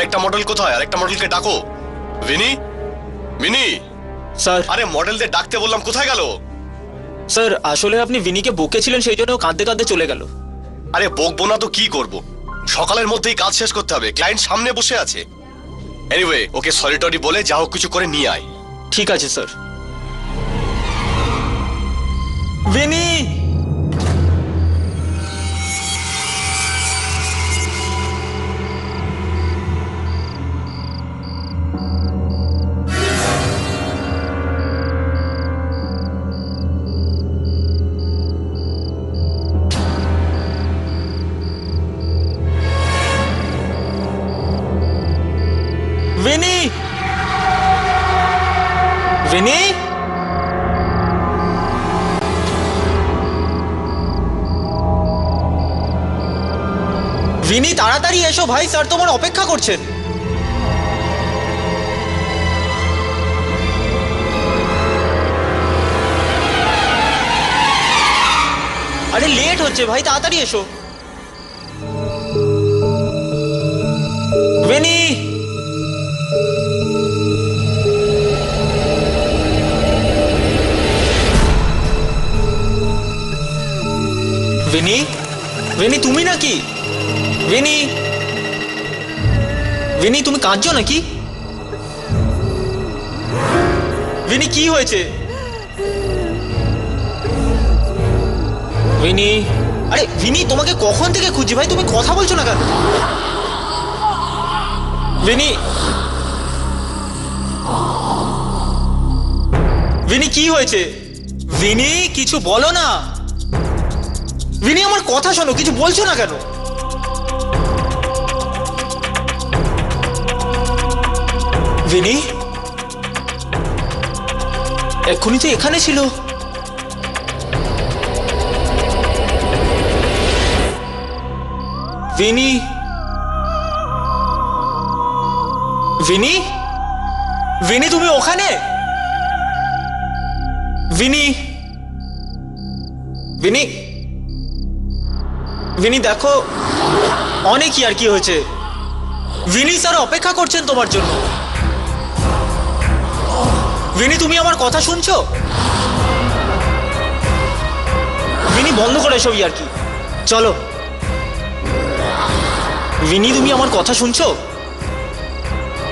আরেকটা মডেল কোথায়? আরেকটা মডেলকে ডাকো। ভিনি, ভিনি। স্যার। আরে মডেলদের ডাকতে বললাম, কোথায় গেল? স্যার আসলে আপনি ভিনিকে বকেছিলেন, সেই জন্য কাঁদতে কাঁদতে চলে গেল। আরে বকবো না তো কি করব? সকালের মধ্যেই কাজ শেষ করতে হবে, ক্লায়েন্ট সামনে বসে আছে। এনিওয়ে, ওকে সরি টরি বলে যা হোক কিছু করে নিয়ে আয়। ঠিক আছে স্যার। ভিনি, ভিনি, ভিনি। ভিনি তাড়াতাড়ি এসো ভাই, স্যার তোমার অপেক্ষা করছেন। আরে লেট হচ্ছে ভাই, তাড়াতাড়ি এসো। ভিনি, ভিনি, ভিনি তুমি নাকি? ভিনি, ভিনি তুমি কাঁদছো নাকি? ভিনি কি হয়েছে? ভিনি, আরে ভিনি তোমাকে কখন থেকে খুঁজছি ভাই, তুমি কথা বলছো না কেন? ভিনি, ভিনি কি হয়েছে? ভিনি কিছু বলো না। ভিনি আমার কথা শোনো, কিছু বলছো না কেন? ভিনি এক্ষুনি তো এখানে ছিল। ভিনি, ভিনি, ভিনি তুমি ওখানে? ভিনি, ভিনি, ভিনি দেখো অনেক আর কি হয়েছে। ভিনি স্যার অপেক্ষা করছেন তোমার জন্য। ভিনি তুমি আমার কথা শুনছো? ভিনি বন্ধ করে এসব আর কি, চলো। ভিনি তুমি আমার কথা শুনছো?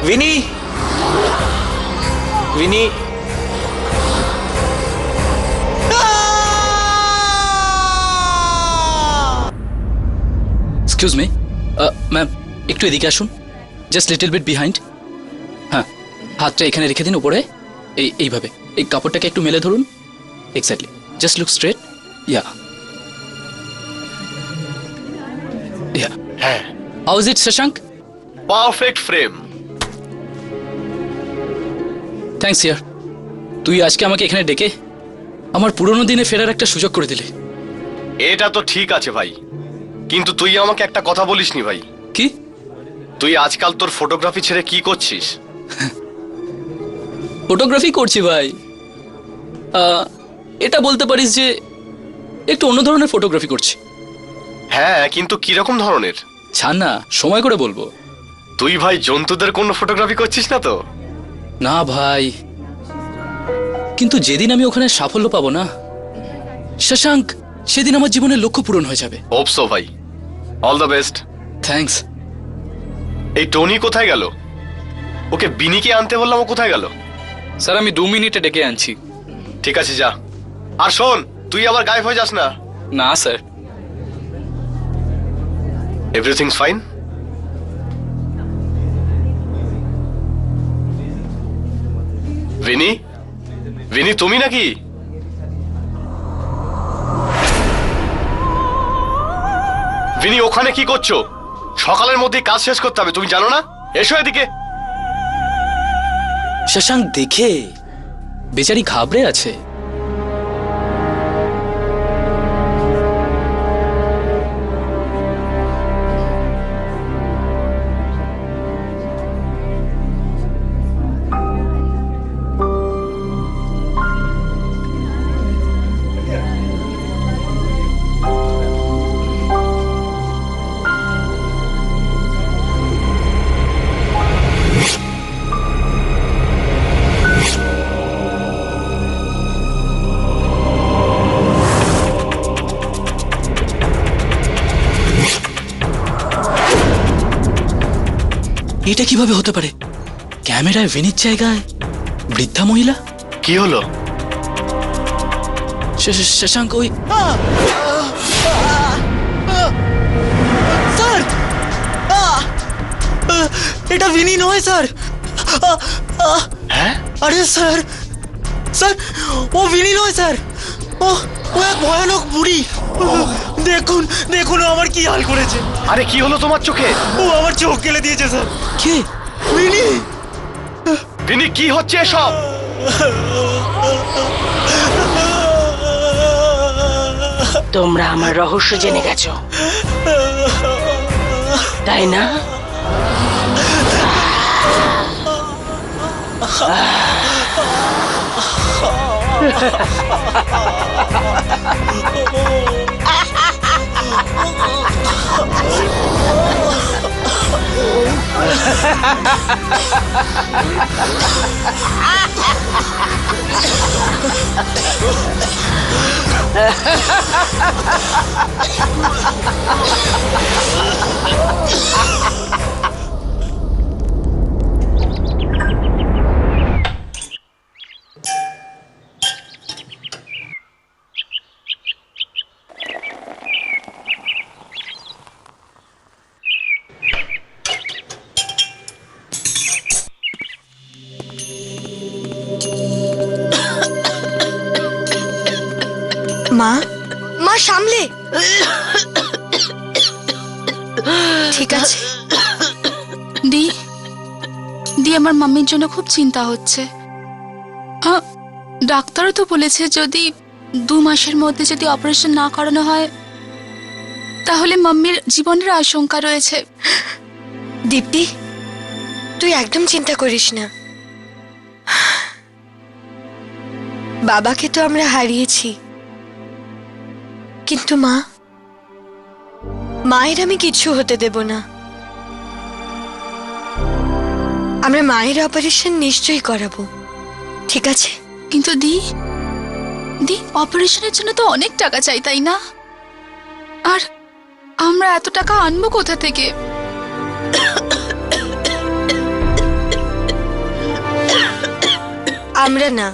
Vini, Vini. Excuse me ma'am, একটু এদিকে আসুন, জাস্ট লিটল বিট বিহাইন্ড। হ্যাঁ, হাতটা এখানে রেখে দিন উপরে, এইভাবে এই কাপড়টাকে একটু মেলে ধরুন। Exactly, just look straight. Yeah yeah হ্যাঁ, how is it Shashank? Perfect frame. Thanks ইয়ার, তুই আজকে আমাকে এখানে ডেকে আমার পুরোনো দিনে ফেরার একটা সুযোগ করে দিলি। এটা তো ঠিক আছে ভাই, কিন্তু তুই আমাকে একটা কথা বলিসনি ভাই। কি? তুই আজকাল তোর ফটোগ্রাফি ছেড়ে কি করছিস? ফটোগ্রাফি করছি ভাই। এটা বলতে পারিস যে একটু অন্য ধরনের ফটোগ্রাফি করছি। হ্যাঁ, কিন্তু কিরকম ধরনের? ছাড় না, সময় করে বলবো। তুই ভাই জন্তুদের কোনো ফটোগ্রাফি করছিস না তো? না ভাই, কিন্তু যেদিন আমি ওখানে সাফল্য পাবো না শশাঙ্ক, সেদিন আমার জীবনের লক্ষ্য পূরণ হয়ে যাবে। হোপ সো ভাই, অল দ্য বেস্ট। থ্যাঙ্কস। এই টনি কোথায় গেল? ওকে বিনিকে আনতে বললাম, ও কোথায় গেল? স্যার আমি 2 মিনিটে ডেকে আনছি। ঠিক আছে যা, আর শোন তুই আবার গায়েব হয়ে যাস না। না sir. Everything fine? Vini, Vini তুমি নাকি? ভিনি ওখানে কি করছো? সকালের মধ্যেই কাজ শেষ করতে হবে, তুমি জানো না? এসো এদিকে। শশাঙ্ক দেখে বেচারি ঘাবড়ে আছে। এটা কিভাবে হতে পারে? ক্যামেরায় ভিনির জায়গায় বৃদ্ধা মহিলা? কি হলো? শশাঙ্ক ওই স্যার, এটা ভিনি নয় স্যার। হ্যাঁ? আরে স্যার, স্যার ও ভিনি নয় স্যার, ও ও এক ভয়ানক বুড়ি। দেখুন দেখুন ও আমার কি হাল করেছে। আরে কি হলো তোমার চোখে? ও আমার চোখ গেলে দিয়েছে স্যার। কে? ভিনি। ভিনি, কি হচ্ছে এসব? তোমরা আমার রহস্য জেনে গেছো, তাই না? মা, মা সামলে। ঠিক আছে দি দি আমার মাম্মির জন্য খুব চিন্তা হচ্ছে। ডাক্তারও তো বলেছে যদি 2 মাসের মধ্যে যদি অপারেশন না করানো হয় তাহলে মাম্মির জীবনের আশঙ্কা রয়েছে। দীপ্তি, তুই একদম চিন্তা করিস না। বাবাকে তো আমরা হারিয়েছি, কিন্তু মায়ের আমি কিচ্ছু হতে দেব না। আমরা মায়ের অপারেশন নিশ্চয়ই করাবো, ঠিক আছে? কিন্তু দি অপারেশনের জন্য তো অনেক টাকা চাই, তাই না? আর আমরা এত টাকা আনবো কোথা থেকে? আমরা না,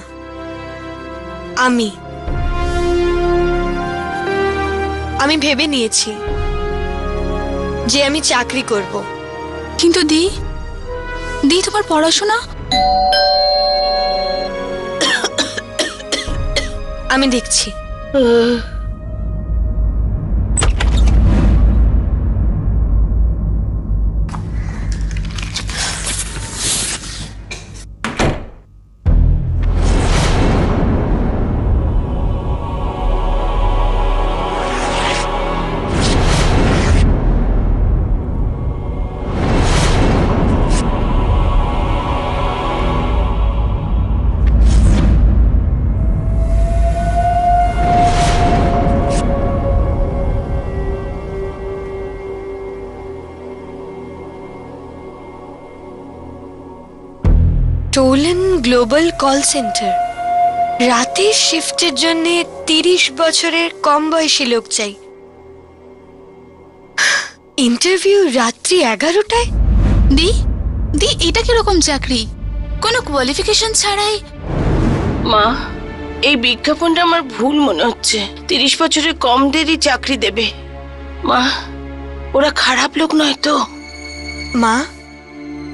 আমি ভেবে নিয়েছি যে আমি চাকরি করব। কিন্তু দি তোমার পড়াশোনা? আমি দেখছি। Stolen global call centre. রাতের শিফটের জন্য 30 বছরের কম বয়সী লোক চাই। ইন্টারভিউ রাত্রি 11টায়। দি এটা কিরকম চাকরি? কোনো কোয়ালিফিকেশন ছাড়াই? মা, এই বিজ্ঞাপনটা আমার ভুল মনে হচ্ছে। 30 বছরের কমদেরই চাকরি দেবে। মা, ওরা খারাপ লোক নয় তো? মা,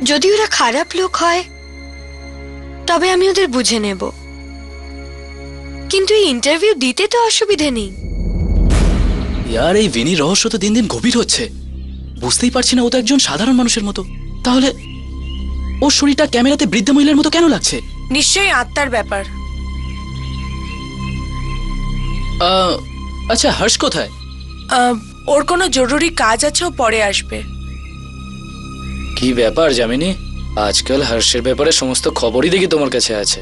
যদি ওরা খারাপ লোক হয় তবে আমি ওদের বুঝে নেব, কিন্তু এই ইন্টারভিউ দিতে তো অসুবিধে নেই। ইয়ার এই ভিনির রহস্য তো দিন দিন গভীর হচ্ছে। বুঝতেই পারছি না, ও তো একজন সাধারণ মানুষের মতো। তাহলে ওর শরীরটা ক্যামেরাতে বৃদ্ধ মহিলার মতো কেন লাগছে? নিশ্চয়ই আত্মার ব্যাপার। আচ্ছা, হর্ষ কোথায়? ওর কোনো জরুরি কাজ আছে, ও পরে আসবে। কি ব্যাপার জামিনী, আজকাল হর্ষের ব্যাপারে সমস্ত খবরই দেখি তোমার কাছে আছে।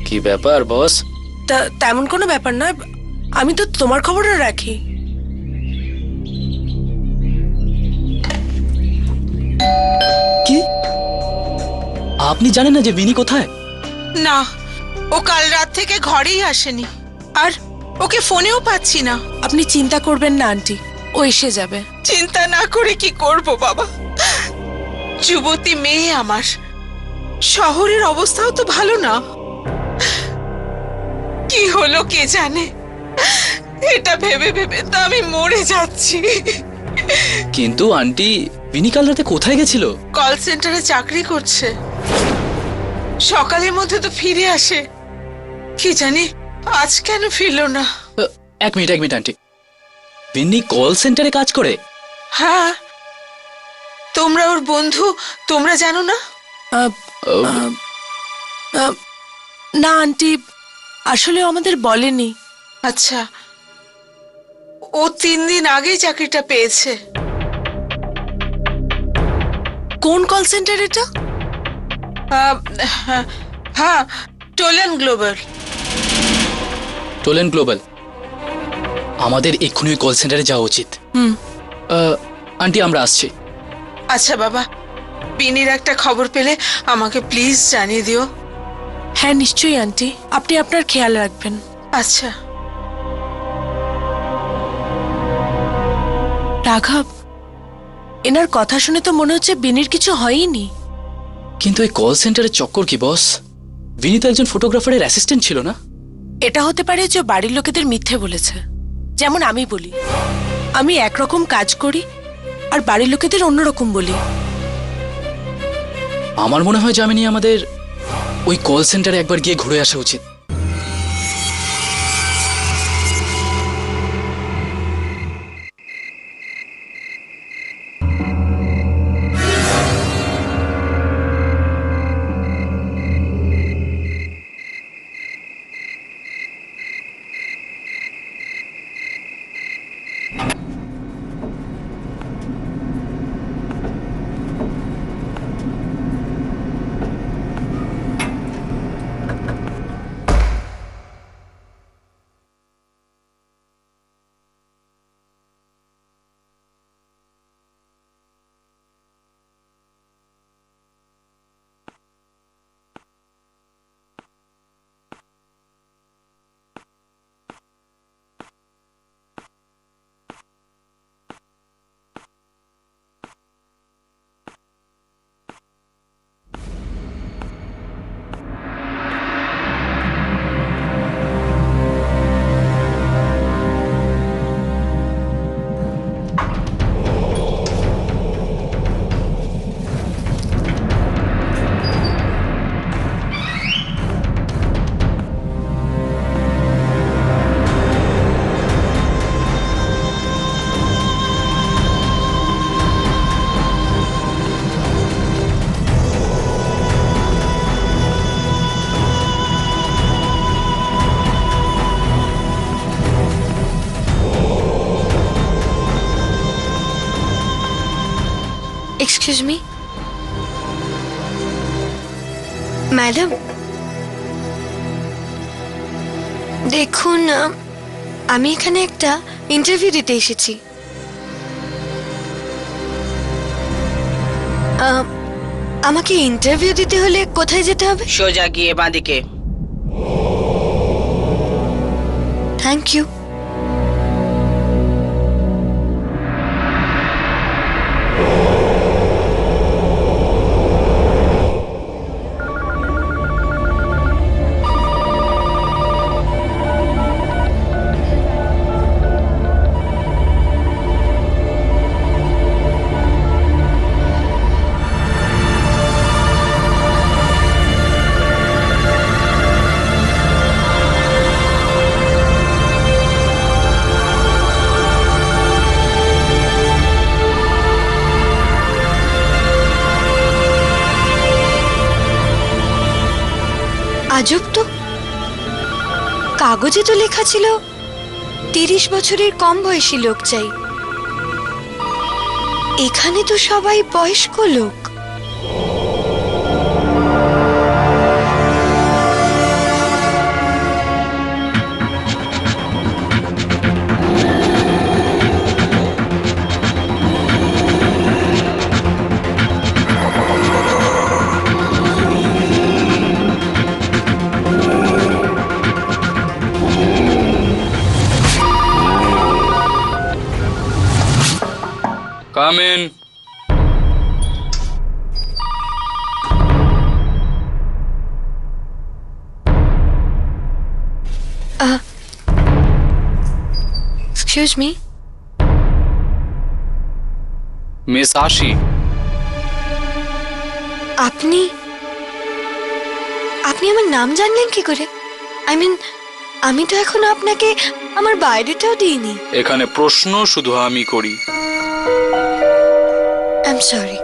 কি ব্যাপার বস? তেমন কোনো ব্যাপার নয়, আমি তো তোমার খবরও রাখি। কি আপনি জানেন না যে ভিনি কোথায়? না, ও কাল রাত থেকে ঘরেই আসেনি, আর ওকে ফোনেও পাচ্ছি না। আপনি চিন্তা করবেন না আন্টি, ও এসে যাবে। চিন্তা না করে কি করব বাবা? যুবতী মেয়ে আমার, শহরের অবস্থাও তো ভালো না। কি হলো কে জানে, এটা ভেবে ভেবে তো আমি মরে যাচ্ছি। কিন্তু আন্টি, বিনি কাল রাতে কোথায় গেছিল? কল সেন্টারে চাকরি করছে, সকালের মধ্যে তো ফিরে আসে। কি জানি আজ কেন ফিরলো না। এক মিনিট আন্টি, বিনি কল সেন্টারে কাজ করে? হ্যাঁ, তোমরা ওর বন্ধু, তোমরা জানো না? না আন্টি, আসলে আমাদের বলেনি। আচ্ছা, ও 3 দিন আগেই চাকরিটা পেয়েছে। কোন কল সেন্টার এটা? হ্যাঁ, টোলেন গ্লোবাল। টোলেন গ্লোবাল। আমাদের এক্ষুনি ওই কল সেন্টারে যাওয়া উচিত। আন্টি, আমরা আসছি। আচ্ছা বাবা, বিনির একটা খবর পেলে আমাকে প্লিজ জানিয়ে দিও। হ্যাঁ নিশ্চয়ই আন্টি, আপনি আপনার খেয়াল রাখবেন। আচ্ছা। রাঘব, এনার কথা শুনে তো মনে হচ্ছে বিনির কিছু হয়নি। কিন্তু এই কল সেন্টারের চক্কর কি বস? বিনি তো একজন ফটোগ্রাফারের অ্যাসিস্ট্যান্ট ছিল না? এটা হতে পারে যে বাড়ির লোকেদের মিথ্যে বলেছে। যেমন আমি বলি আমি একরকম কাজ করি, আর বাড়ির লোকেদের অন্যরকম বলি। আমার মনে হয় যামিনী, আমাদের ওই কল সেন্টারে একবার গিয়ে ঘুরে আসা উচিত। এক্সকিউজ মি ম্যাডাম, দেখুন আমি এখানে একটা ইন্টারভিউ দিতে এসেছি। আমাকে ইন্টারভিউ দিতে হলে কোথায় যেতে হবে? সোজা গিয়ে বাঁদিকে। Thank you. আজব তো, কাগজে তো লেখা ছিল 30 বছরের কম বয়সী লোক চাই। এখানে তো সবাই বয়স্ক লোক। Come in. Excuse me, miss Ashi, আপনি আপনি আমার নাম জানলেন কি করে? আই মিন, আমি তো এখনো আপনাকে আমার বাইরেটাও দিইনি। এখানে প্রশ্ন শুধু আমি করি। I am sorry.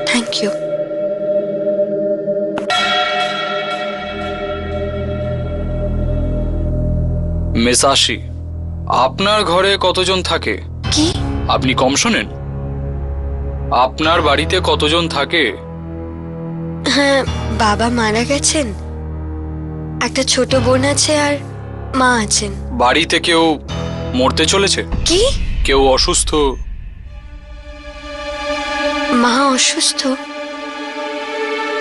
Thank you. Miss Ashi, আপনার ঘরে কতজন থাকে? কি? আপনি কম শোনেন? আপনার বাড়িতে কতজন থাকে? হ্যাঁ, বাবা মারা গেছেন, একটা ছোট বোন আছে আর মা আছেন। বাড়িতে কেউ মরতে চলেছে? কি? কেউ অসুস্থ? মা অসুস্থ,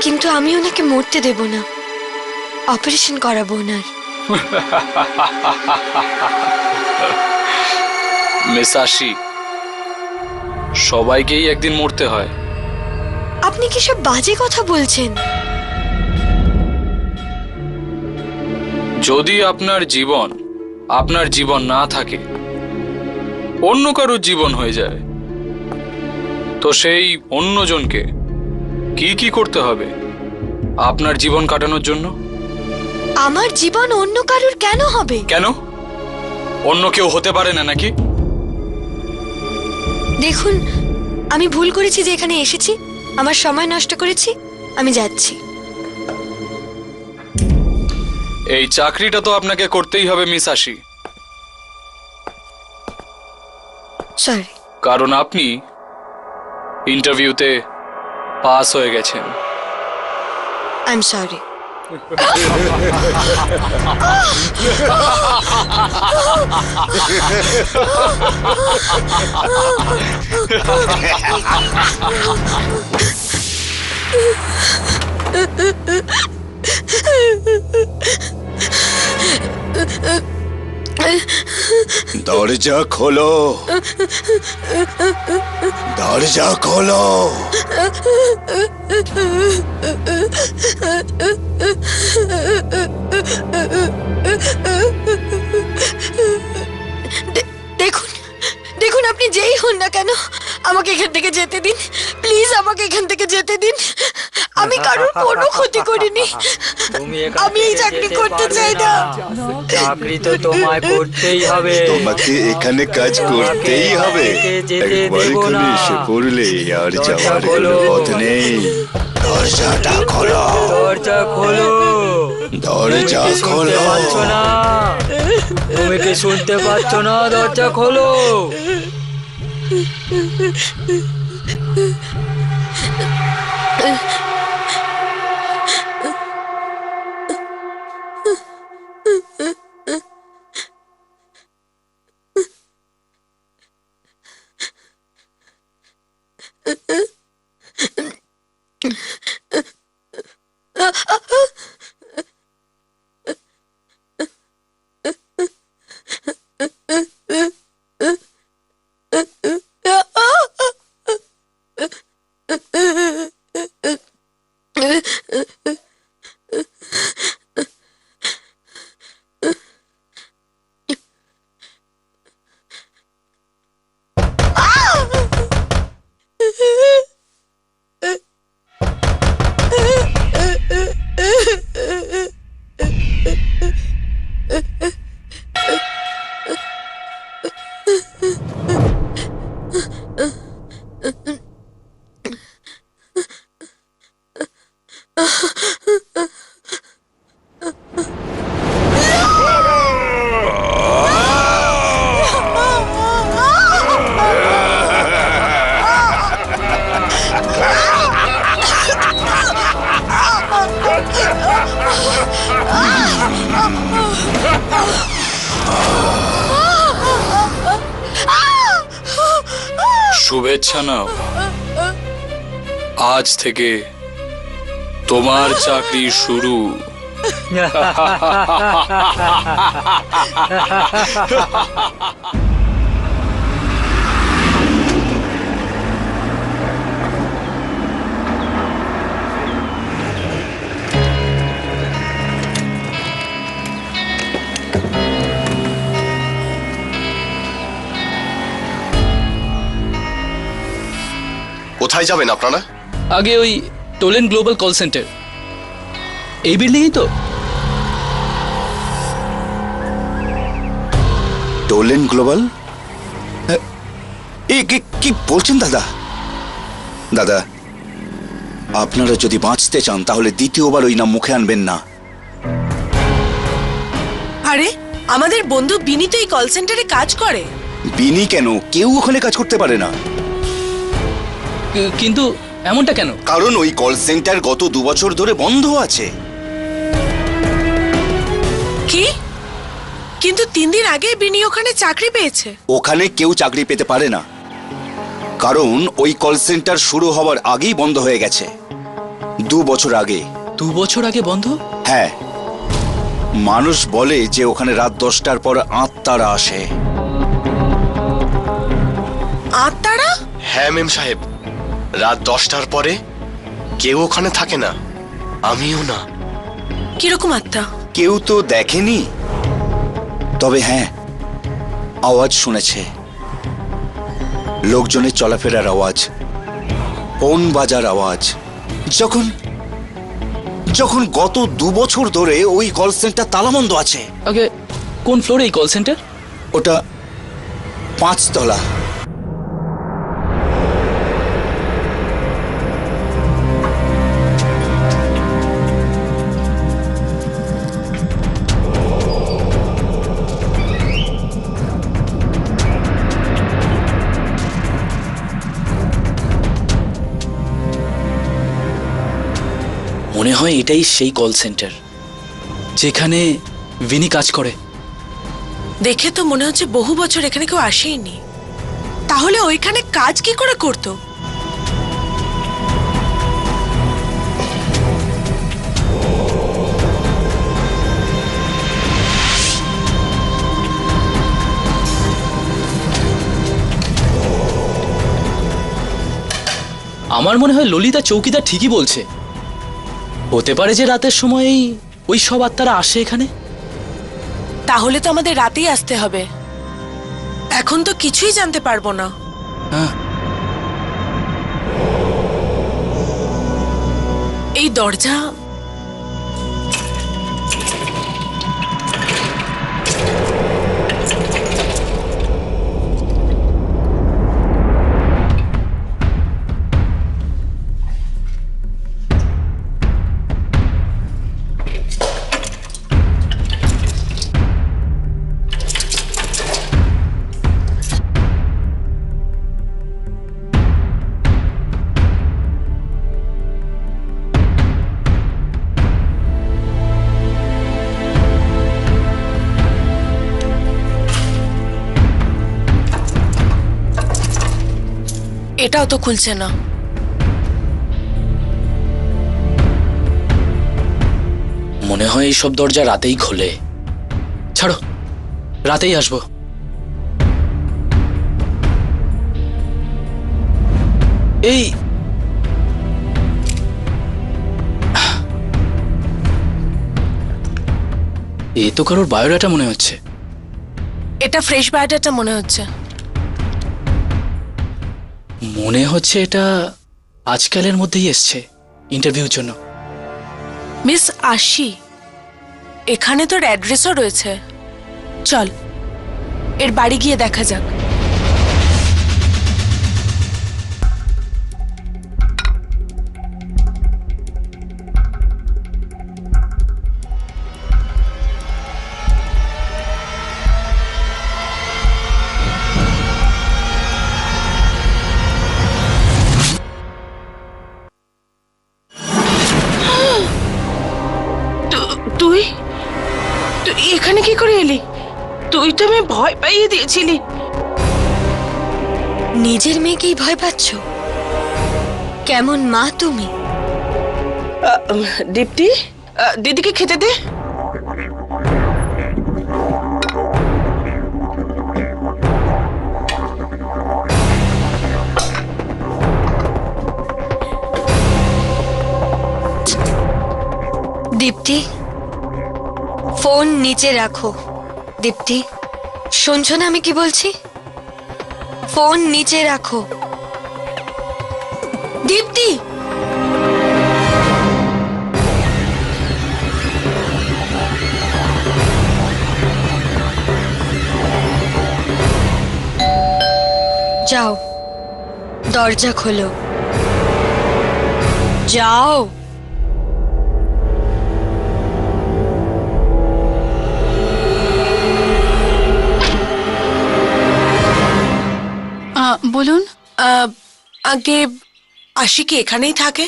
কিন্তু আমি ওনাকে মরতে দেব না, অপারেশন করাবো ওনার। মিস আশি, সবাইকেই একদিন মরতে হয়। আপনি কি সব বাজে কথা বলছেন? যদি আপনার জীবন না থাকে, অন্য কারোর জীবন হয়ে যায়, তো সেই অন্যজনকে কি কি করতে হবে আপনার জীবন কাটানোর জন্য? আমার জীবন অন্য কারোর কেন হবে? কেন? অন্য কেউ হতে পারে না নাকি? দেখুন, আমি ভুল করেছি যে এখানে এসেছি, আমার সময় নষ্ট করেছি, আমি যাচ্ছি। এই চাকরিটা তো আপনাকে করতেই হবে মিস আশি, সরি। কারণ আপনি ইন্টারভিউতে পাস হয়ে গেছেন। I am sorry. দরজা খোলো, দরজা খোলো। দেখুন, দেখুন, আপনি যেই হন না কেন, আমাকে এখান থেকে যেতে দিন প্লিজ, আমাকে এখান থেকে যেতে দিন। আমি কারোর কোনো ক্ষতি করিনি, আমি এই চাকরি করতে চাই না। চাকরি তো তোমায় করতেই হবে, তোমাকে এখানে কাজ করতেই হবে। একবার এখানে এসে পড়লে আর যাওয়ার কোনো পথ নেই। দরজাটা খোলো, দরজা খোলো। দরজা খোলো। পাচ্ছ না? তুমি কি শুনতে পাচ্ছ না? দরজা খোলো। শুভেচ্ছা নাও, আজ থেকে তোমার চাকরি শুরু। কোথায় যাবেন আপনারা? আগে ওই টোলেন গ্লোবাল কল সেন্টার, এই বিল্ডিংই তো। টোলেন গ্লোবাল? কি বলছেন দাদা? দাদা, আপনারা যদি বাঁচতে চান তাহলে দ্বিতীয়বার ওই নাম মুখে আনবেন না। আরে আমাদের বন্ধু বিনি তো এই কল সেন্টারে কাজ করে। বিনি কেন? কেউ ওখানে কাজ করতে পারে না। কিন্তু এমনটা কেন? কারণ ওই কল সেন্টার গত 2 বছর ধরে বন্ধ আছে। কি? কিন্তু 3 দিন আগে বিনি ওখানে চাকরি পেয়েছে। ওখানে কেউ চাকরি পেতে পারে না, কারণ ওই কল সেন্টার শুরু হওয়ার আগেই বন্ধ হয়ে গেছে। 2 বছর আগে। 2 বছর আগে বন্ধ? হ্যাঁ, মানুষ বলে যে ওখানে রাত 10টার পর আত্মারা আসে। আত্মারা? হ্যাঁ মেম সাহেব, রাত 10টার পরে কেউ ওখানে থাকে না, আমিও না। কিরকম আত্মা? কেউ তো দেখেনি, তবে হ্যাঁ আওয়াজ শুনেছে। লোকজনের চলাফেরার আওয়াজ, ফোন বাজার আওয়াজ। যখন গত 2 বছর ধরে ওই কল সেন্টার তালাবন্ধ আছে। আগে কোন ফ্লোরে এই কল সেন্টার? ওটা 5 তলা। মনে হয় এটাই সেই কল সেন্টার যেখানে ভিনি কাজ করে। দেখে তো মনে হচ্ছে বহু বছর এখানে কেউ আসেইনি। তাহলে ওইখানে কাজ কি করে করতো? আমার মনে হয় ললিতা চৌকিদার ঠিকই বলছে। হতে পারে যে রাতের সময় ওই সব আত্মারা আসে এখানে। তাহলে তো আমাদের রাতেই আসতে হবে। এখন তো কিছুই জানতে পারবো না। হ্যাঁ, এই দরজা এটাও তো খুলছে না। মনে হয় এই সব দরজা রাতেই খোলে। ছাড়ো, রাতেই আসবো। এই এ তো কারোর বায়োডাটা মনে হচ্ছে। এটা ফ্রেশ বায়োডাটা মনে হচ্ছে। মনে হচ্ছে এটা আজকালের মধ্যেই এসছে ইন্টারভিউর জন্য। মিস আশি, এখানে তোর অ্যাড্রেসও রয়েছে। চল এর বাড়ি গিয়ে দেখা যাক। তুই তুই এখানে কি করে এলি? তুই তো আমি ভয় পাইয়ে দিয়েছিলি। নিজের মেয়েকেই ভয় পাচ্ছ? কেমন মা তুমি? দীপ্তি, দিদিকে খেতে দে। দীপ্তি, ফোন নিচে রাখো। দীপ্তি, শুনছো না আমি কি বলছি? ফোন নিচে রাখো। দীপ্তি, যাও, দরজা খোলো, যাও। বলুন। আগে আশি কি এখানেই থাকে?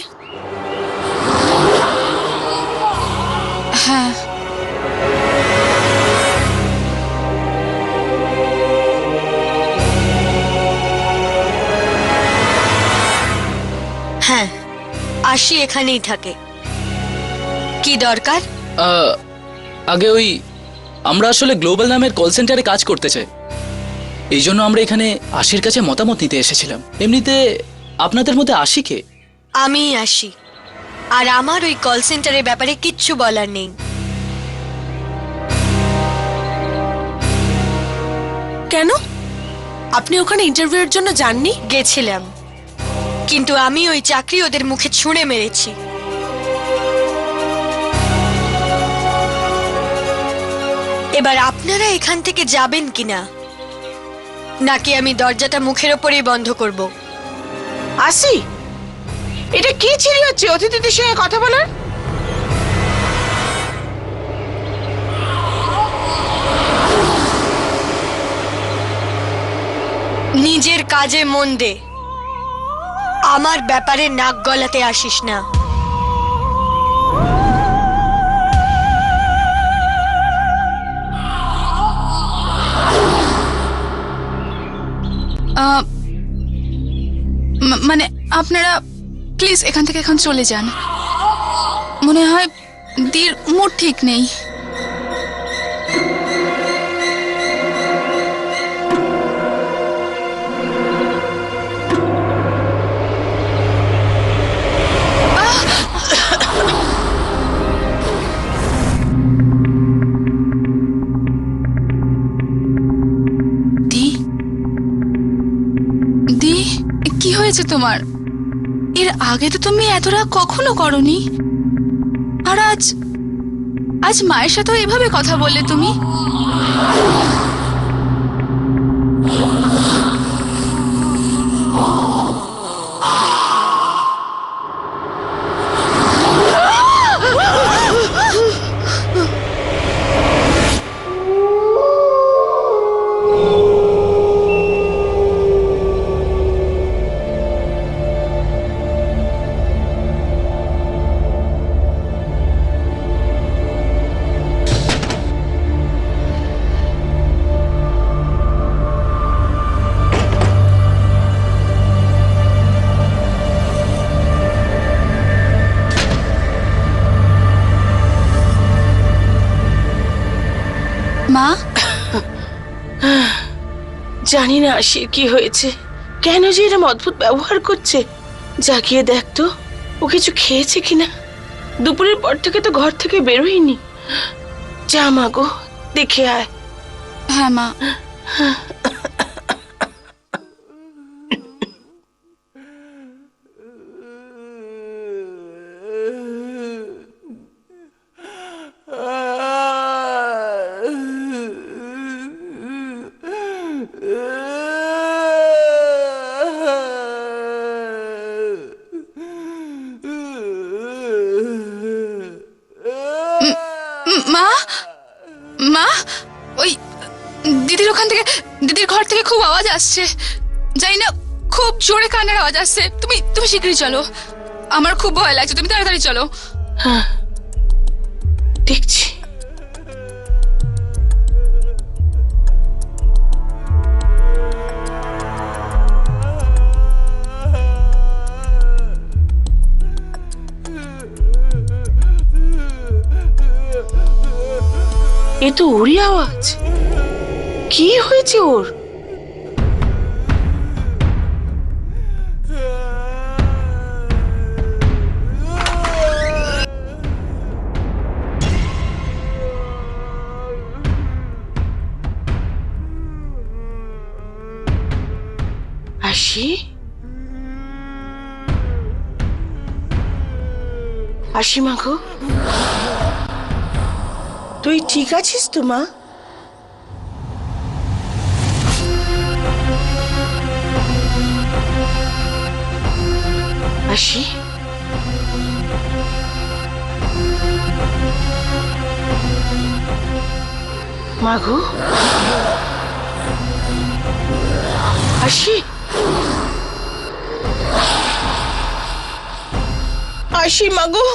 হ্যাঁ। হ্যাঁ, আশি এখানেই থাকে। কি দরকার? আগে ওই আমরা আসলে গ্লোবাল নামের কল সেন্টারে কাজ করতে চাই, এই জন্য আমরা এখানে আশির কাছে মতামত নিতে এসেছিলাম। এমনিতে আপনাদের মধ্যে আশি কে? আমি আশি, আর আমার ওই কল সেন্টারের ব্যাপারে কিচ্ছু বলার নেই। কেন? আপনি ওখানে ইন্টারভিউয়ের জন্য যাননি? গেছিলাম, কিন্তু আমি ওই চাকরি ওদের মুখে ছুঁড়ে মেরেছি। এবার আপনারা এখান থেকে যাবেন কিনা, নাকি আমি দরজাটা মুখের ওপরেই বন্ধ করব? আসি, এটা কি ছিল হচ্ছে অতিথিদের সঙ্গে কথা বলার? নিজের কাজে মন দে, আমার ব্যাপারে নাক গলাতে আসিস না। মানে আপনারা প্লিজ এখান থেকে এখন চলে যান। মনে হয় দির মুড ঠিক নেই। কি হয়েছে তোমার? এর আগে তো তুমি এত রাগ কখনো করনি, আর আজ মায়ের সাথেও এভাবে কথা বললে তুমি? মা, জানি না আশির কি হয়েছে, কেন যে এরম অদ্ভুত ব্যবহার করছে। জাগিয়ে দেখ তো, ও কিছু খেয়েছে কিনা। দুপুরের পর থেকে তো ঘর থেকে বেরোয়নি। যা মা গো, দেখে আয়। হ্যাঁ মা। মা, মা, ওই দিদির ওখান থেকে, দিদির ঘর থেকে খুব আওয়াজ আসছে। জানি না, খুব জোরে কান্নার আওয়াজ আসছে। তুমি শীঘ্রই চলো, আমার খুব ভয় লাগছে। তুমি তাড়াতাড়ি চলো। হ্যাঁ, দেখছি। এ তো ওরই আওয়াজ। কি হয়েছে ওর? আশি, আসি মা গো। তুই ঠিক আছিস তো মা? আসি। মা গো, আসি। আসি মা গো।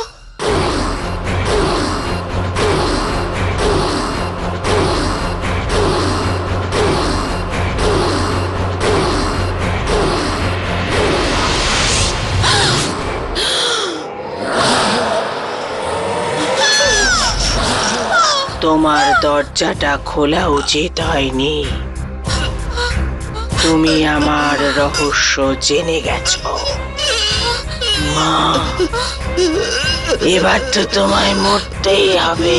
তোমার দরজাটা খোলা উচিত হয়নি। তুমি আমার রহস্য জেনে গেছো মা। এবার তো তোমায় মরতেই হবে।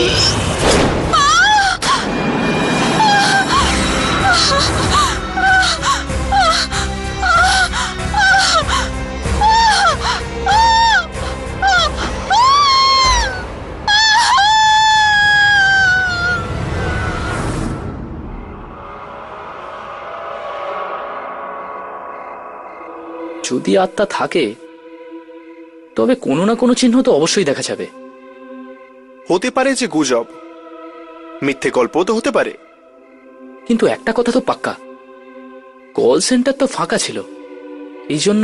যদি আত্মা থাকে তবে কোনো না কোনো চিহ্ন তো অবশ্যই দেখা যাবে। হতে পারে যে গুজব, মিথ্যে গল্প তো হতে পারে। কিন্তু একটা কথা তো পাক্কা, কল সেন্টার তো ফাঁকা ছিল, এই জন্য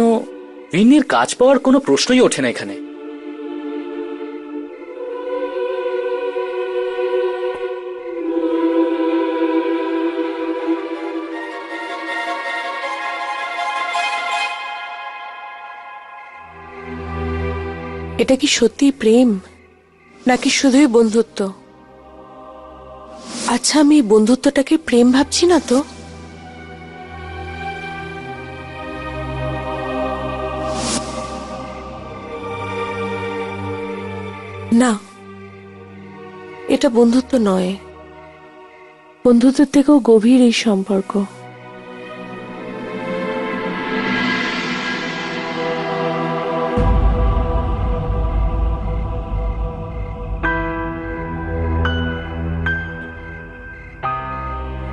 রিন্নির কাজ পাওয়ার কোনো প্রশ্নই ওঠে না এখানে। এটা কি সত্যি প্রেম নাকি শুধুই বন্ধুত্ব? আচ্ছা, আমি বন্ধুত্বটাকে প্রেম ভাবছি না তো? না, এটা বন্ধুত্ব নয়। বন্ধুত্বের থেকেও গভীর এই সম্পর্ক।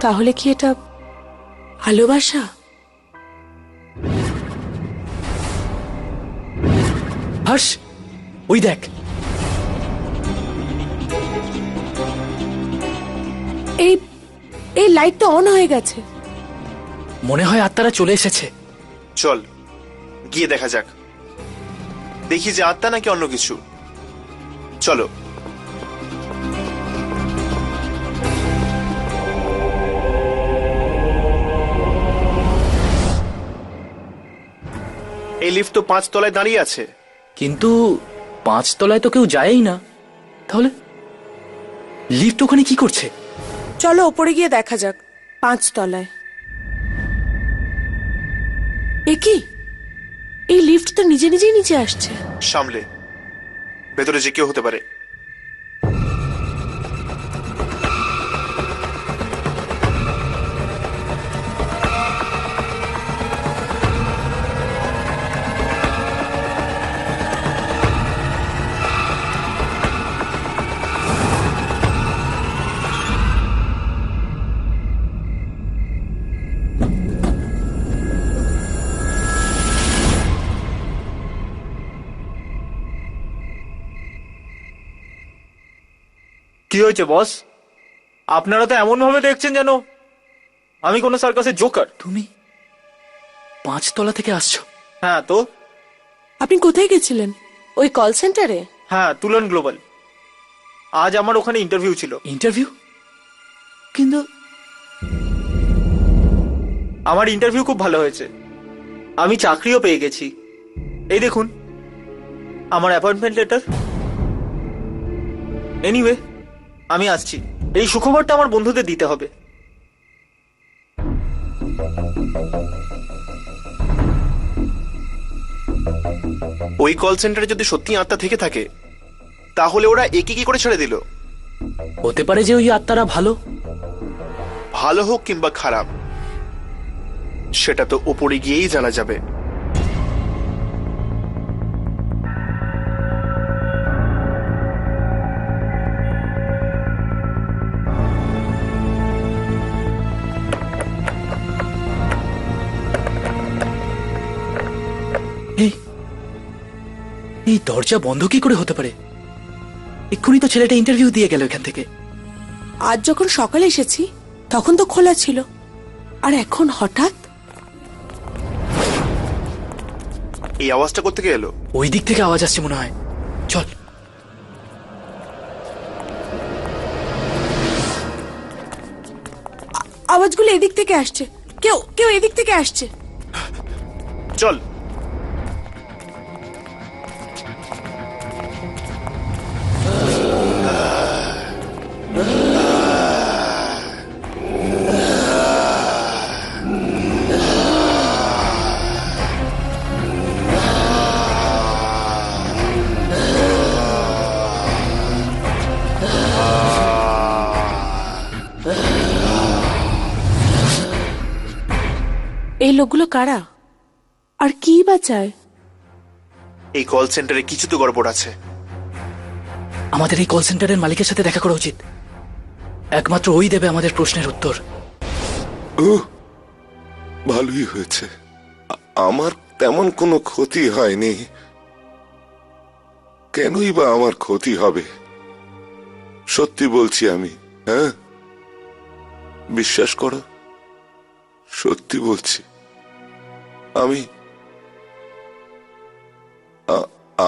তাহলে কি এটা ভালোবাসা? হর্ষ, ওই দেখ। এই লাইট তো অন হয়ে গেছে। মনে হয় আত্মারা চলে এসেছে। চল গিয়ে দেখা যাক, দেখি যে আত্মা নাকি অন্য কিছু। চলো। এই লিফট তো 5 তলায় দাঁড়িয়ে আছে। কিন্তু 5 তলায় তো কেউ যায়ই না, তাহলে লিফট ওখানে কি করছে? চলো ওপরে গিয়ে দেখা যাক। 5 তলায় এ কি? এই লিফট তো নিজে নিজেই নিচে আসছে। সামলে, ভেতরে যে কেউ হতে পারে। কি হয়েছে বস? আপনারা তো এমন ভাবে দেখছেন যেন আমি কোনো সার্কাসের জোকার। তুমি 5 তলা থেকে আসছো? হ্যাঁ তো। আপনি কোথায় গেছিলেন? ওই কল সেন্টারে? হ্যাঁ, তুলন গ্লোবাল। আজ আমার ওখানে ইন্টারভিউ ছিল। ইন্টারভিউ? কিন্তু আমার ইন্টারভিউ খুব ভালো হয়েছে, আমি চাকরিও পেয়ে গেছি। এই দেখুন আমার অ্যাপয়েন্টমেন্ট লেটার। এনিওয়ে, আমি আসছি। এই সুখবরটা আমার বন্ধুদের দিতে হবে। ওই কল সেন্টারে যদি সত্যি আত্মা থেকে থাকে তাহলে ওরা একে কি করে ছেড়ে দিল? হতে পারে যে ওই আত্মারা ভালো। ভালো হোক কিংবা খারাপ, সেটা তো ওপরে গিয়েই জানা যাবে। এই দরজা বন্ধ কি করে হতে পারে? এক্ষুনি তো ছেলেটা ইন্টারভিউ দিয়ে গেল এখান থেকে। আজ যখন সকালে এসেছি তখন তো খোলা ছিল, আর এখন হঠাৎ? এই আওয়াজটা করতে গিয়ে এলো। ওই দিক থেকে আওয়াজ আসছে মনে হয়। চল। আওয়াজগুলো এদিক থেকে আসছে, কেউ কেউ এদিক থেকে আসছে। চল। এই লোকগুলো কারা আর কি বা চায়? এই কল সেন্টারে কিছু তো গড়বড় আছে। আমাদের এই কল সেন্টারের মালিকের সাথে দেখা করা উচিত। একমাত্র ওই দেবে আমাদের প্রশ্নের উত্তর। ভালোই হয়েছে, আমার তেমন কোনো ক্ষতি হয়নি। কেনই বা আমার ক্ষতি হবে? সত্যি বলছি আমি। হ্যাঁ, বিশ্বাস করো, সত্যি বলছি। আমি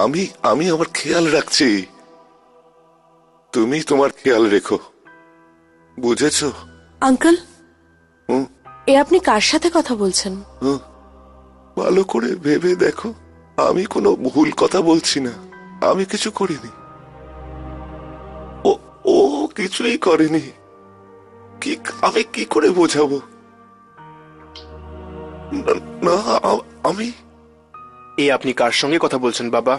আমি আমি আমার খেয়াল রাখছি। তুমি তোমার খেয়াল রেখো, বুঝেছো? আঙ্কেল, হুম? এ আপনি কার সাথে কথা বলছেন? ভালো করে ভেবে দেখো, আমি কোনো ভুল কথা বলছি না। আমি কিছু করিনি, ও ও কিছুই করেনি। কি আমি কি করে বোঝাবো? না, আমি। এই আপনি কার সঙ্গে কথা বলছেন বাবা?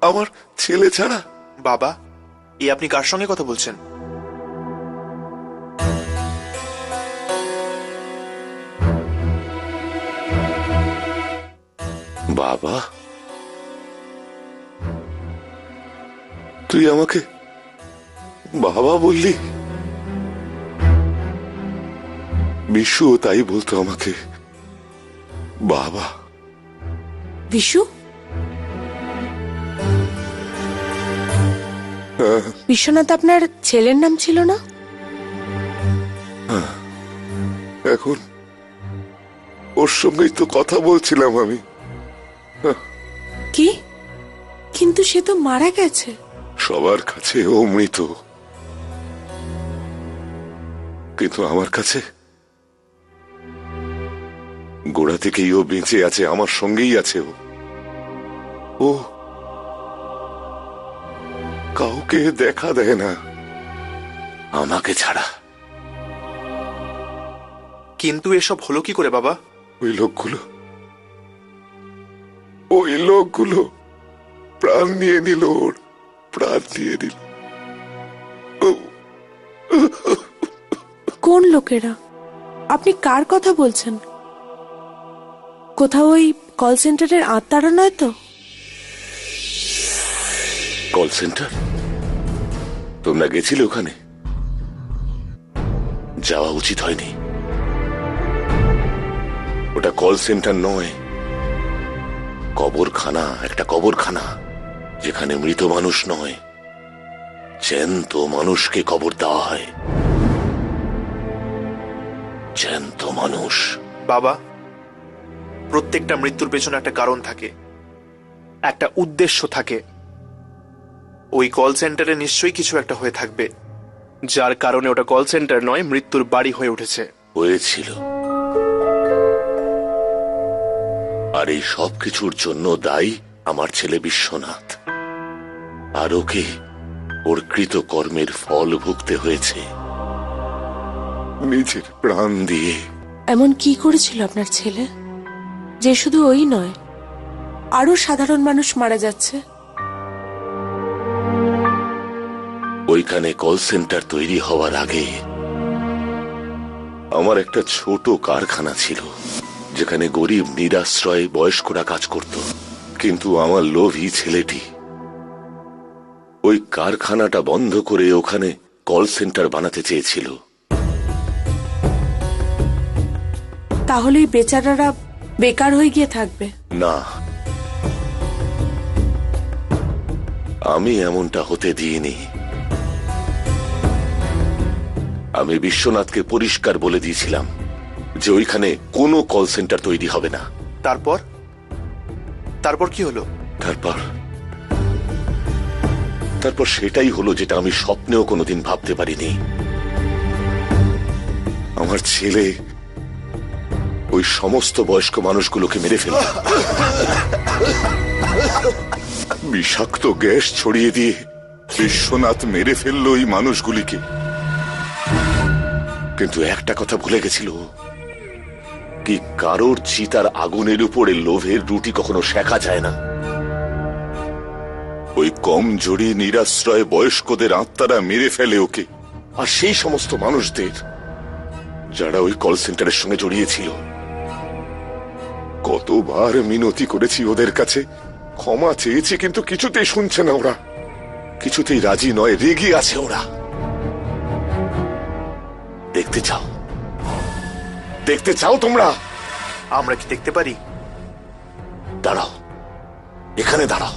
আমার ছেলে ছাড়া। বাবা, এই আপনি কার সঙ্গে কথা বলছেন? বাবা, তুই আমাকে বাবা বললি? বিশু তাই বলতো আমাকে, বাবা। বিশু? বিশ্বনাথ আপনার ছেলের নাম ছিল না? এখন ওর সঙ্গেই তো কথা বলছিলাম আমি। কি? কিন্তু সে তো মারা গেছে। সবার কাছে ও মৃত, কিন্তু আমার কাছে গোড়া থেকেই ও বেঁচে আছে, আমার সঙ্গেই আছে। ও কাউকে দেখা দেয় না, আমাকে ছাড়া। কিন্তু এসব হলো কি করে বাবা? ওই লোকগুলো প্রাণ নিয়ে নিল, ওর প্রাণ নিয়ে নিল। কোন লোকেরা? আপনি কার কথা বলছেন? কোথাও ওই কল সেন্টারের আত্মারা নয় তো? Call centre? তোমরা গেছিলে ওখানে? যাওয়া উচিত হয়নি। ওটা কল সেন্টার নয়, কবরখানা। একটা কবরখানা, যেখানে মৃত মানুষ নয়, জ্যান্ত মানুষকে কবর দেওয়া হয়। জ্যান্ত মানুষ। বাবা, প্রত্যেকটা মৃত্যুর পেছনে একটা কারণ থাকে, একটা উদ্দেশ্য থাকে। ওই কল সেন্টারে নিশ্চয়ই কিছু একটা হয়ে থাকবে, যার কারণে ওটা কল সেন্টার নয়, মৃত্যুর বাড়ি হয়ে উঠেছে। হয়েছিল। আর এই সব কিছুর জন্য দায়ী আমার ছেলে বিশ্বনাথ। আর ওকে ওর কৃতকর্মের ফল ভুগতে হয়েছে, নিজের প্রাণ দিয়ে। এমন কি করেছিল আপনার ছেলে যে শুধু ওই নয়, আরো সাধারণ মানুষ মারা যাচ্ছে? ওইখানে কল সেন্টার তৈরি হওয়ার আগে আমার একটা ছোট কারখানা ছিল, যেখানে গরিব নিরাশ্রয় বয়স্করা কাজ করত। কিন্তু আমার লোভী ছেলেটি ওই কারখানাটা বন্ধ করে ওখানে কল সেন্টার বানাতে চেয়েছিল। তাহলে বেচারারা বেকার হয়ে গিয়ে থাকবে? না, আমি এমনটা হতে দিইনি। আমি বিশ্বনাথকে পরিষ্কার বলে দিয়েছিলাম যে ওইখানে কোনো কল সেন্টার তৈরি হবে না। তারপর তারপর কি হলো? তারপর সেটাই হলো যেটা আমি স্বপ্নেও কোনোদিন ভাবতে পারিনি। আমার ছেলে ওই সমস্ত বয়স্ক মানুষগুলোকে মেরে ফেলল, বিষাক্ত গ্যাস ছড়িয়ে দিয়ে বিশ্বনাথ মেরে ফেলল ওই মানুষগুলিকে। কিন্তু একটা কথা ভুলে গেছিল, কি কারোর চিতার আগুনের উপরে লোভের রুটি কখনো শেখা যায় না। ওই কমজোরি নিরাশ্রয় বয়স্কদের আত্মারা মেরে ফেলে ওকে, আর সেই সমস্ত মানুষদের যারা ওই কল সেন্টারের সঙ্গে জড়িয়েছিল। কতবার মিনতি করেছি ওদের কাছে, ক্ষমা চেয়েছি, কিন্তু কিছুতেই শুনছে না ওরা, কিছুতেই রাজি নয়, রেগে আছে ওরা। দেখতে চাও তোমরা? আমরা কি দেখতে পারি? দাঁড়াও, এখানে দাঁড়াও।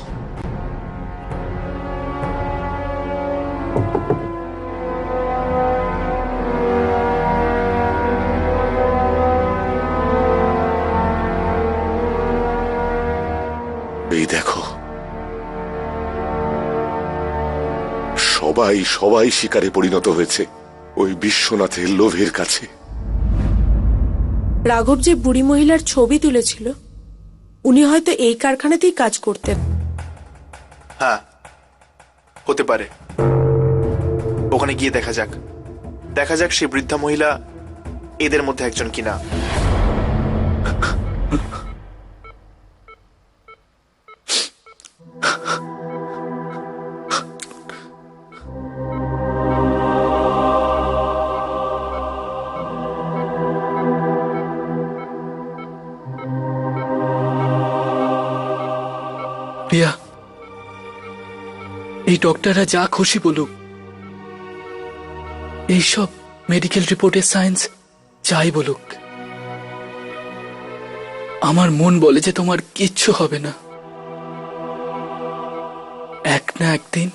এই দেখো, সবাই শিকারে পরিণত হয়েছে ওই বিশ্বনাথের লোভের কাছে। রাঘব যে বুড়ি মহিলার ছবি তুলেছিল, উনি হয়তো এই কারখানাতেই কাজ করতেন। হ্যাঁ, হতে পারে। ওখানে গিয়ে দেখা যাক সেই বৃদ্ধা মহিলা এদের মধ্যে একজন কিনা। প্রিয়া, এই ডক্টররা যা খুশি বলুক, এইসব মেডিকেল রিপোর্টের সায়েন্স যাই বলুক, আমার মন বলে যে তোমার কিচ্ছু হবে না। এক না একদিন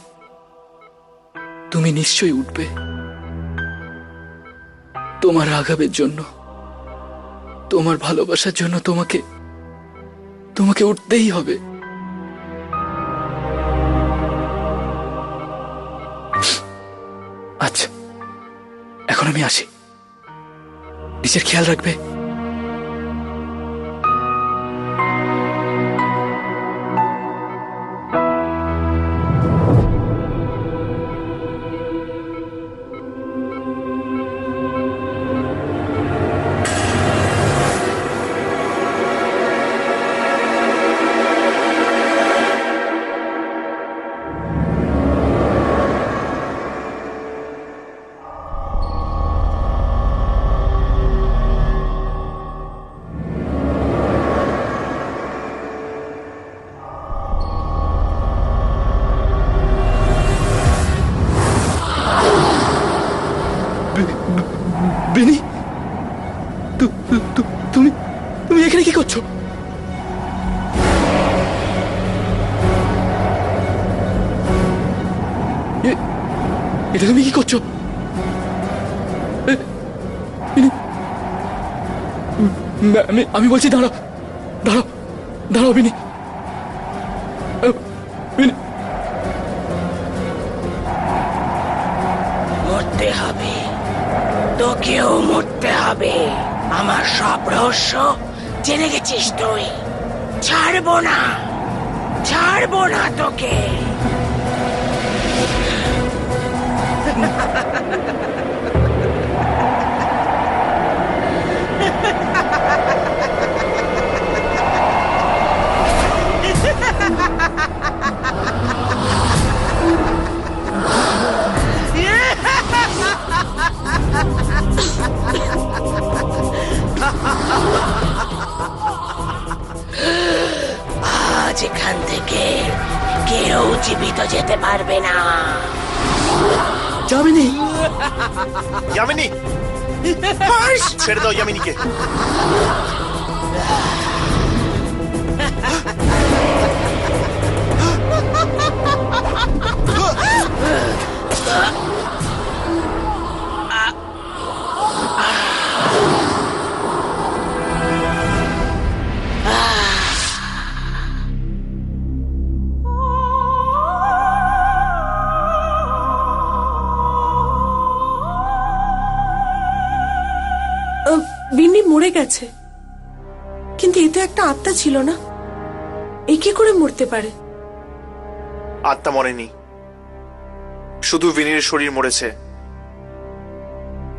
তুমি নিশ্চয়ই উঠবে। তোমার রাঘবের জন্য, তোমার ভালোবাসার জন্য তোমাকে উঠতেই হবে। আচ্ছা, এখন আমি আসি। নিজের খেয়াল রাখবে। বেনি, তুমি এখানে কি করছো? এটা তুমি কি করছো? আমি বলছি দাঁড়াও, বিনি। মরতে হবে, তোকেও মরতে হবে। আমার সব রহস্য জেনে গেছিস তুই। ছাড়বো না তোকে। আজ এখান থেকে কেউ জীবিত যেতে পারবে না। যামিনী, ছেড়ে দাও যামিনীকে। বিন্নি মরে গেছে, কিন্তু এ তো একটা আত্মা ছিল না, এ কি করে মরতে পারে? আত্মা মরেনি, শুধু বিনির শরীর মরেছে।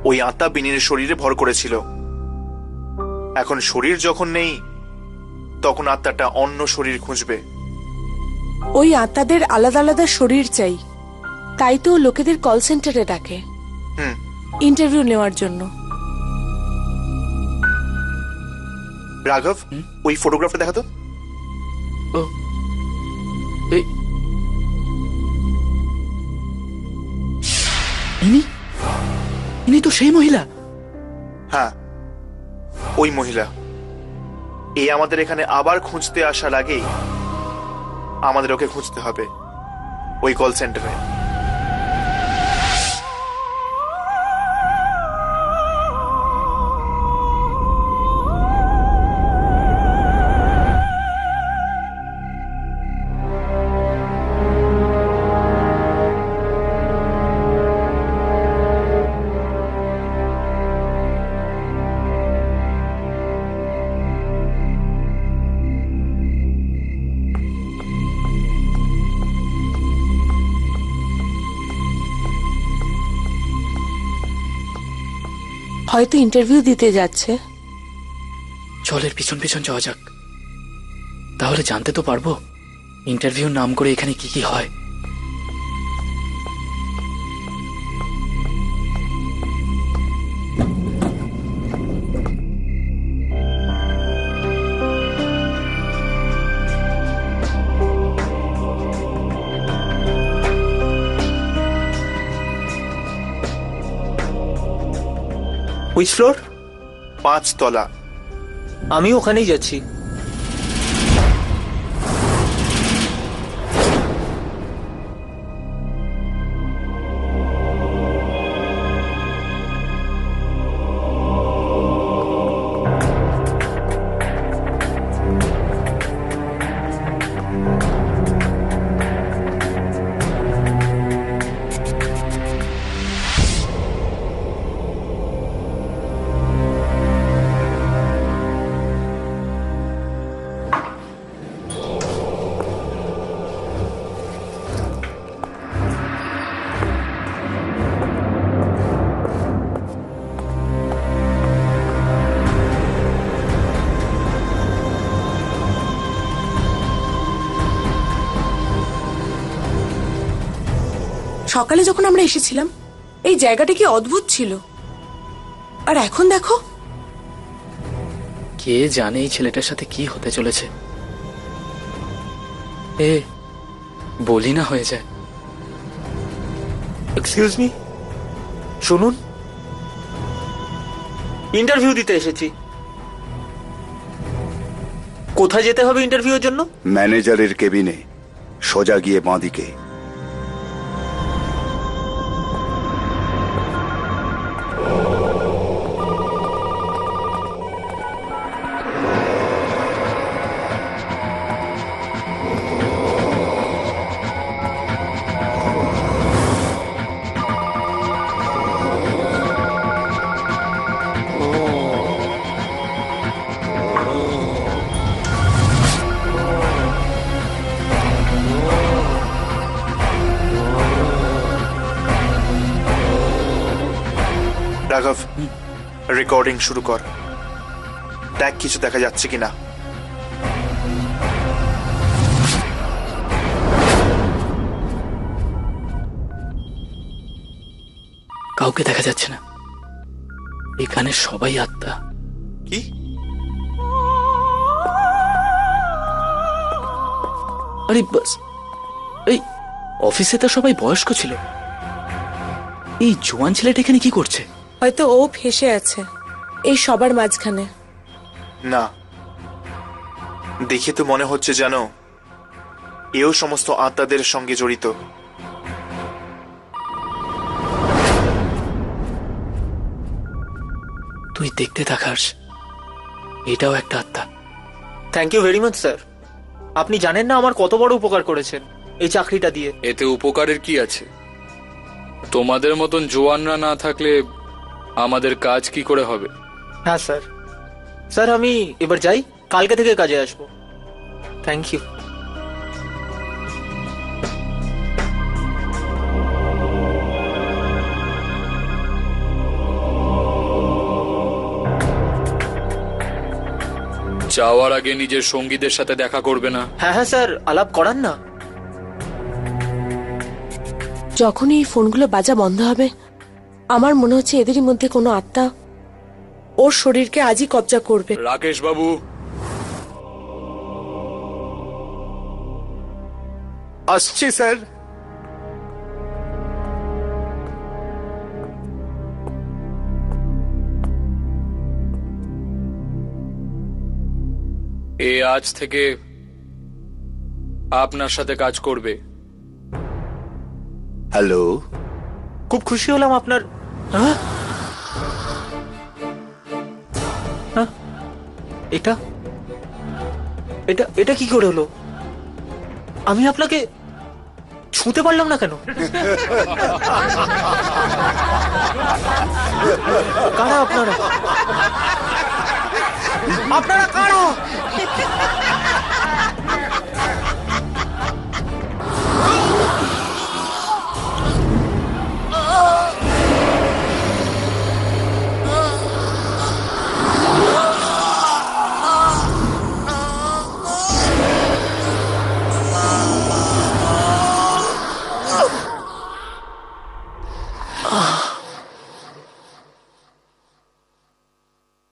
ওই আত্মা বিনির শরীরে ভর করেছিল। এখন শরীর যখন নেই, তখন আত্মাটা অন্য শরীর খুঁজবে। ওই আত্মাদের আলাদা আলাদা শরীর চাই, তাই তো ও লোকেদের কল সেন্টারে ডাকে ইন্টারভিউ নেওয়ার জন্য। রাঘব, ওই ফটোগ্রাফটা দেখাতো। ও এই ইনি তো সেই মহিলা। হ্যাঁ, ওই মহিলা। এই আমাদের এখানে আবার খুঁজতে আসার আগেই আমাদের ওকে খুঁজতে হবে ওই কল সেন্টারে। হয়তো ইন্টারভিউ দিতে যাচ্ছে। চলের পিছন পিছন যাওয়া যাক, তাহলে জানতে তো পারবো ইন্টারভিউর নাম করে এখানে কি কি হয়। Which floor? 5 তলা। আমি ওখানেই যাচ্ছি। সকালে যখন আমরা এসেছিলাম এই জায়গাটা কি অদ্ভুত ছিল, আর এখন দেখো। কে জানে এই ছেলেটার সাথে কি হতে চলেছে। এ বলি না হয়ে যায়। এক্সকিউজ মি, শুনুন, ইন্টারভিউ দিতে এসেছি। কোথায় যেতে হবে ইন্টারভিউর জন্য? ম্যানেজারের কেবিনে, সোজা গিয়ে বাঁদিকে। রাঘব, রেকর্ডিং শুরু কর। দেখ কিছু দেখা যাচ্ছে কিনা। কাউকে দেখা যাচ্ছে না, এখানে সবাই আত্মা। কি? আরে বাস, এই অফিসে তো সবাই বয়স্ক ছিল, এই জোয়ান ছেলেটা এখানে কি করছে? হয়তো ও ফেসে আছে এই সবার মাঝখানে। না, দেখে তো মনে হচ্ছে জানো এও সমস্ত আত্মাদের সঙ্গে জড়িত। তুই দেখতে থাকাস, এটাও একটা আত্মা। Thank you very much sir. আপনি জানেন না আমার কত বড় উপকার করেছেন এই চাকরিটা দিয়ে। এতে উপকারের কি আছে? তোমাদের মতন জোয়ানরা না থাকলে আমাদের কাজ কি করে হবে? হ্যাঁ স্যার। স্যার আমি এবার যাই, কালকে থেকে কাজে আসবো। Thank you. যাওয়ার আগে নিজের সঙ্গীদের সাথে দেখা করবে না? হ্যাঁ হ্যাঁ স্যার, আলাপ করান না। যখনই এই ফোনগুলো বাজা বন্ধ হবে আমার মনে হচ্ছে এদেরই মধ্যে কোনো আত্মা ওর শরীরকে আজই কবজা করবে। রাকেশ বাবু, আসছি স্যার। এ আজ থেকে আপনার সাথে কাজ করবে। হ্যালো, খুব খুশি হলাম আপনার। হ্যাঁ হ্যাঁ, এটা এটা এটা কি করে হলো? আমি আপনাকে ছুঁতে পারলাম না কেন? কারা আপনারা? আপনারা কারা?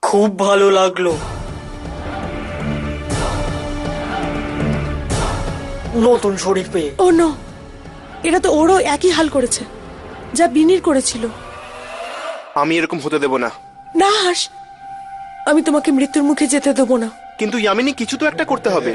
খুব ভালো লাগলো। নতুন শরীর পেয়ে। ও নো, এটা তো ওরও একই হাল করেছে যা বিনির করেছিল। আমি এরকম হতে দেব না। না হাস, আমি তোমাকে মৃত্যুর মুখে যেতে দেবো না। কিন্তু ইয়ামিনী, কিছু তো একটা করতে হবে।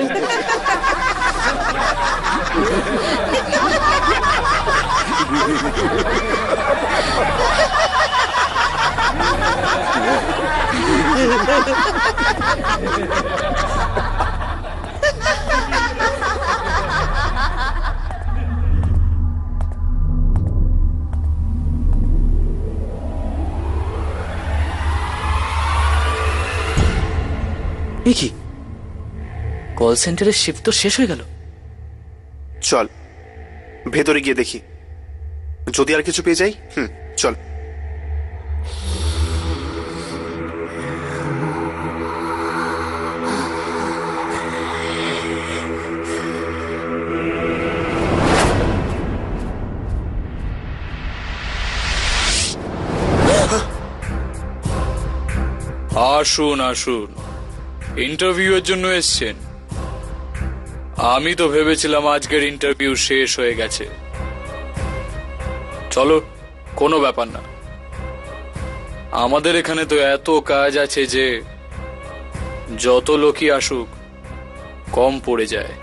কি কল সেন্টারের শিফট তো শেষ হয়ে গেল। চল ভেতরে গিয়ে দেখি, যদি আর কিছু পেয়ে যাই। চল। আসুন আসুন, ইন্টারভিউয়ের জন্য এসছেন? আমি তো ভেবেছিলাম আজকের ইন্টারভিউ শেষ হয়ে গেছে। চলো, কোনো ব্যাপার না। আমাদের এখানে তো এত কাজ আছে যে যত লোকই আসুক কম পড়ে যায়।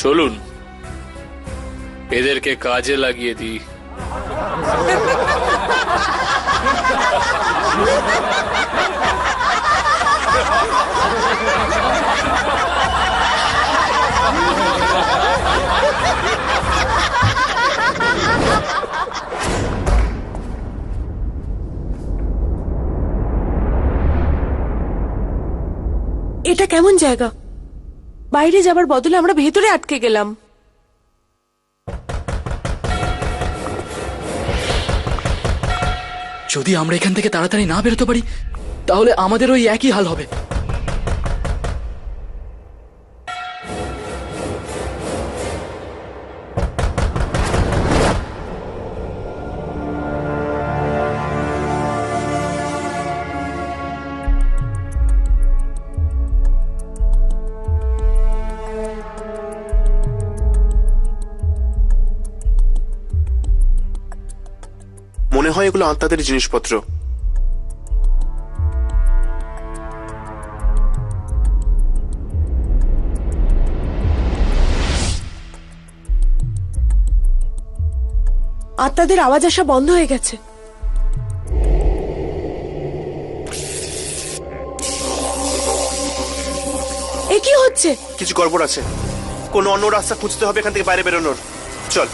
চলুন এদেরকে কাজে লাগিয়ে দিই। এটা কেমন জায়গা? বাইরে যাবার বদলে আমরা ভেতরে আটকে গেলাম। যদি আমরা এখান থেকে তাড়াতাড়ি না বেরোতে পারি তাহলে আমাদের ওই একই হাল হবে। মনে হয় এগুলো আত্মাদের জিনিসপত্র। আত্মাদের আওয়াজ আসা বন্ধ হয়ে গেছে। এ কি হচ্ছে? কিছু গড়বড় আছে, কোনো অন্য রাস্তা খুঁজতে হবে এখান থেকে বাইরে বেরোনোর। চল।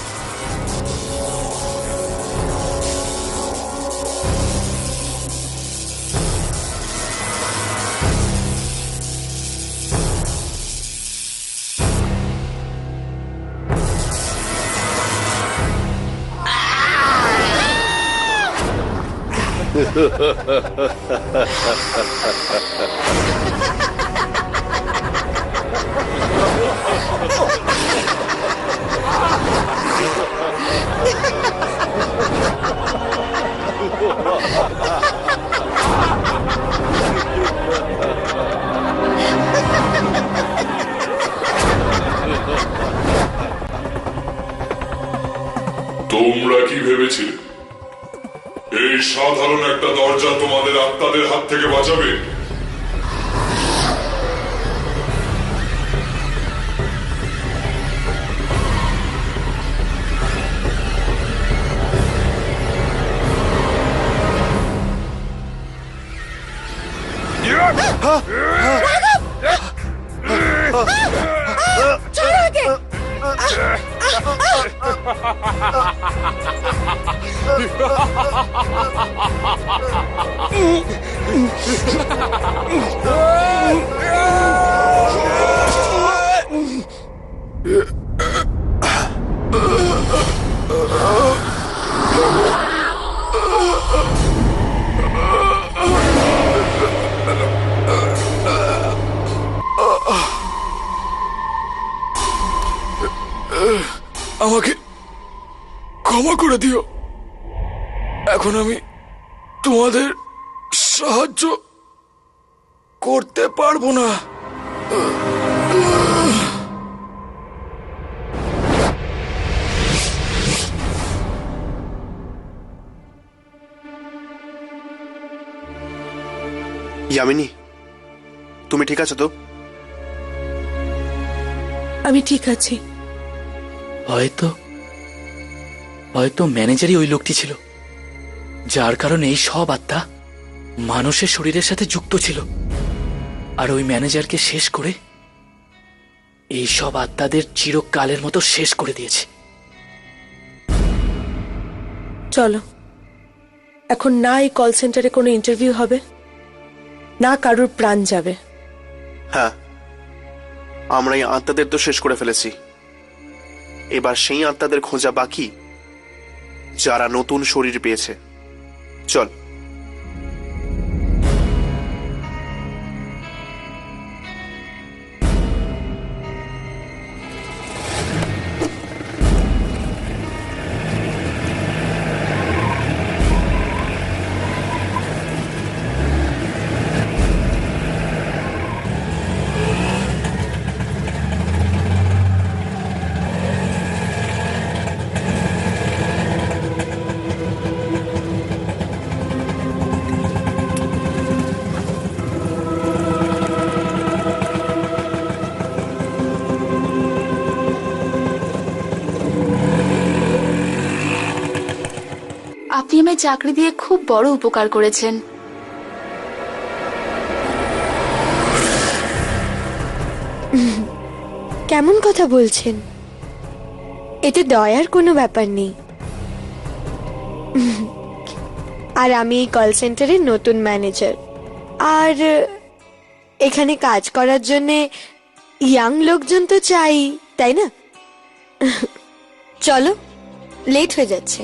তোমরা কি ভেবেছিলে এই সাধারণ একটা দরজা তোমাদের আত্মাদের হাত থেকে বাঁচাবে? আমাকে ক্ষমা করে দিও, এখন আমি তোমাদের সাহায্য করতে পারবো না। ইয়ামিনী, তুমি ঠিক আছো তো? আমি ঠিক আছি। হয়তো ম্যানেজারই ওই লোকটি ছিল, যার কারণে এই সব আত্মা মানুষের শরীরের সাথে যুক্ত ছিল, আর ওই ম্যানেজারকে শেষ করে এই সব আত্মাদের চিরকালের মতো শেষ করে দিয়েছে। চলো, এখন না এই কল সেন্টারে কোনো ইন্টারভিউ হবে, না কারোর প্রাণ যাবে। হ্যাঁ, আমরা এই আত্মাদের তো শেষ করে ফেলেছি, এবার সেই আত্মাদের খোঁজা বাকি যারা নতুন শরীর পেয়েছে। চল। আপনি আমায় চাকরি দিয়ে খুব বড় উপকার করেছেন। কেমন কথা বলছেন? এতে দয়ার কোনো ব্যাপার নেই। আর আমি এই কল সেন্টারের নতুন ম্যানেজার, আর এখানে কাজ করার জন্য ইয়াং লোকজন তো চাই, তাই না? চলো, লেট হয়ে যাচ্ছে।